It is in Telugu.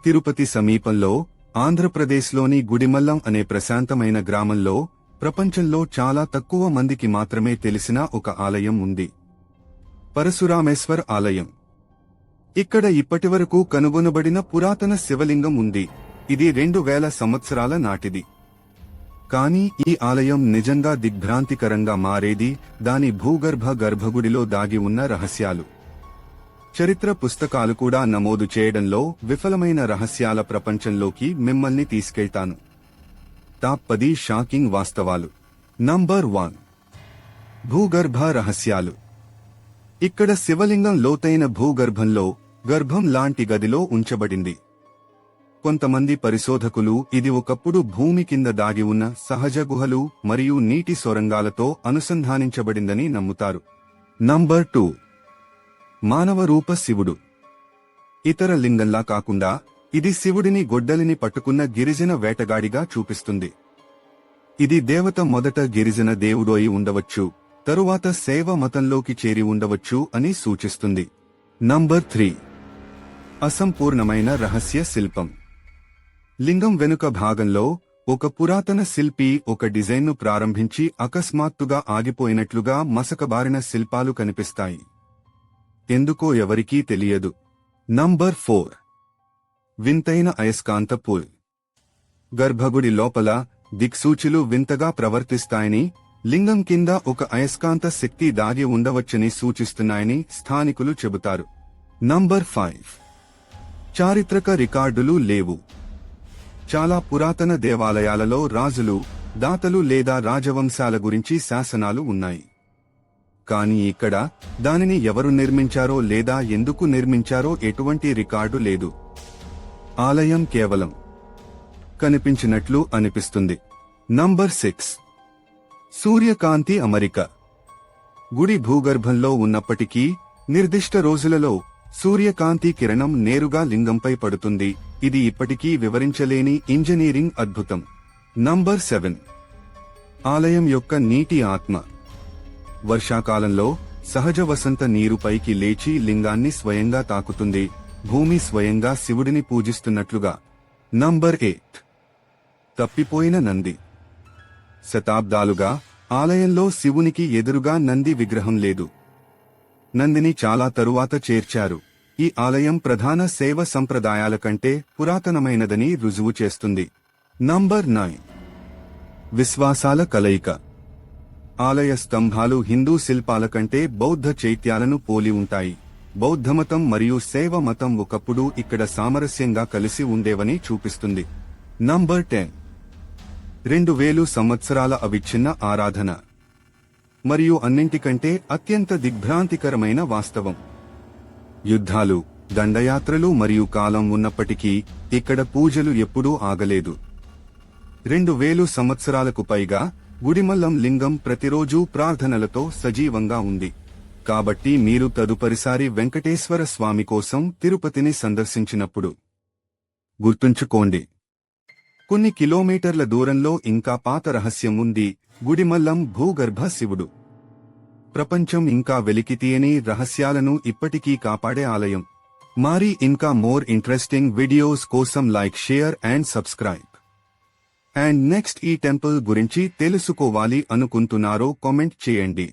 తిరుపతి సమీపంలో ఆంధ్రప్రదేశ్లోని గుడిమల్లం అనే ప్రశాంతమైన గ్రామంలో ప్రపంచంలో చాలా తక్కువ మందికి మాత్రమే తెలిసిన ఒక ఆలయం ఉంది. పరశురామేశ్వర్ ఆలయం. ఇక్కడ ఇప్పటివరకు కనుగొనబడిన పురాతన శివలింగం ఉంది. ఇది 2000 సంవత్సరాల నాటిది. కానీ ఈ ఆలయం నిజంగా దిగ్భ్రాంతికరంగా మారేది దాని భూగర్భ గర్భగుడిలో దాగి ఉన్న రహస్యాలు. చరిత్ర పుస్తకాలు కూడా నమోదు చేయడంలో విఫలమైన రహస్యాల ప్రపంచంలోకి మిమ్మల్ని తీసుకెళ్తాను. టాప్ 10 షాకింగ్ వాస్తవాలు. నంబర్ 1. భూగర్భ రహస్యాలు. ఇక్కడ శివలింగం లోతైన భూగర్భంలో గర్భం లాంటి గదిలో ఉంచబడింది. కొంతమంది పరిశోధకులు ఇది ఒకప్పుడు భూమి కింద దాగి ఉన్న సహజ గుహలు మరియు నీటి సొరంగాలతో అనుసంధానించబడిందని నమ్ముతారు. నంబర్ 2. మానవ రూప శివుడు. ఇతర లింగంలా కాకుండా ఇది శివుడిని గొడ్డలిని పట్టుకున్న గిరిజన వేటగాడిగా చూపిస్తుంది. ఇది దేవత మొదట గిరిజన దేవుడోయి ఉండవచ్చు, తరువాత శైవ మతంలోకి చేరి ఉండవచ్చు అని సూచిస్తుంది. నంబర్ 3. అసంపూర్ణమైన రహస్య శిల్పం. లింగం వెనుక భాగంలో ఒక పురాతన శిల్పి ఒక డిజైన్ను ప్రారంభించి అకస్మాత్తుగా ఆగిపోయినట్లుగా మసకబారిన శిల్పాలు కనిపిస్తాయి. ఎందుకో ఎవరికీ తెలియదు. నంబర్ 4. వింతైన అయస్కాంత పూల్. గర్భగుడి లోపల దిక్సూచులు వింతగా ప్రవర్తిస్తాయని, లింగం కింద ఒక అయస్కాంత శక్తి దాగి ఉండవచ్చని సూచిస్తున్నాయని స్థానికులు చెబుతారు. నంబర్ 5. చారిత్రక రికార్డులు లేవు. చాలా పురాతన దేవాలయాలలో రాజులు, దాతలు లేదా రాజవంశాల గురించి శాసనాలు ఉన్నాయి. కానీ ఇక్కడ దానిని ఎవరు నిర్మించారో లేదా ఎందుకు నిర్మించారో ఎటువంటి రికార్డు లేదు. ఆలయం కేవలం కనిపించినట్లు అనిపిస్తుంది. నంబర్ 6. సూర్యకాంతి అమరిక. గుడి భూగర్భంలో ఉన్నప్పటికీ నిర్దిష్ట రోజులలో సూర్యకాంతి కిరణం నేరుగా లింగంపై పడుతుంది. ఇది ఇప్పటికీ వివరించలేని ఇంజనీరింగ్ అద్భుతం. నంబర్ 7. ఆలయం యొక్క నీటి ఆత్మ. వర్షాకాలంలో సహజ వసంత నీరు పైకి లేచి లింగాన్ని స్వయంగా తాకుతుంది, భూమి స్వయంగా శివుడిని పూజిస్తున్నట్లుగా. నంబర్ 8. తప్పిపోయిన నంది. శతాబ్దాలుగా ఆలయంలో శివునికి ఎదురుగా నంది విగ్రహం లేదు. నందిని చాలా తరువాత చేర్చారు. ఈ ఆలయం ప్రధాన శైవ సంప్రదాయాల కంటే పురాతనమైనదని రుజువు చేస్తుంది. నంబర్ 9. విశ్వాసాల కలయిక. ఆలయ స్తంభాలు హిందూ శిల్పాల కంటే బౌద్ధ చైత్యాలను పోలి ఉంటాయి. బౌద్ధమతం మరియు శైవ మతం ఒకప్పుడు ఇక్కడ సామరస్యంగా కలిసి ఉండేవని చూపిస్తుంది. నంబర్ 10. 2000 సంవత్సరాల అవిచ్ఛిన్న ఆరాధన. మరియు అన్నింటికంటే అత్యంత దిగ్భ్రాంతికరమైన వాస్తవం. యుద్ధాలు, దండయాత్రలు మరియు కాలం ఉన్నప్పటికీ ఇక్కడ పూజలు ఎప్పుడూ ఆగలేదు. 2000 సంవత్సరాలకు పైగా గుడిమల్లం లింగం ప్రతిరోజూ ప్రార్థనలతో సజీవంగా ఉంది. కాబట్టి మీరు తదుపరిసారి వెంకటేశ్వర స్వామి కోసం తిరుపతిని సందర్శించినప్పుడు గుర్తుంచుకోండి, కొన్ని కిలోమీటర్ల దూరంలో ఇంకా పాత రహస్యం ఉంది. గుడిమల్లం భూగర్భ శివుడు. ప్రపంచం ఇంకా వెలికితీయని రహస్యాలను ఇప్పటికీ కాపాడే ఆలయం. మరి ఇంకా మోర్ ఇంట్రెస్టింగ్ వీడియోస్ కోసం like, share and subscribe. And next ఈ టెంపుల్ గురించి తెలుసుకోవాలి అనుకుంటున్నారో కామెంట్ చేయండి.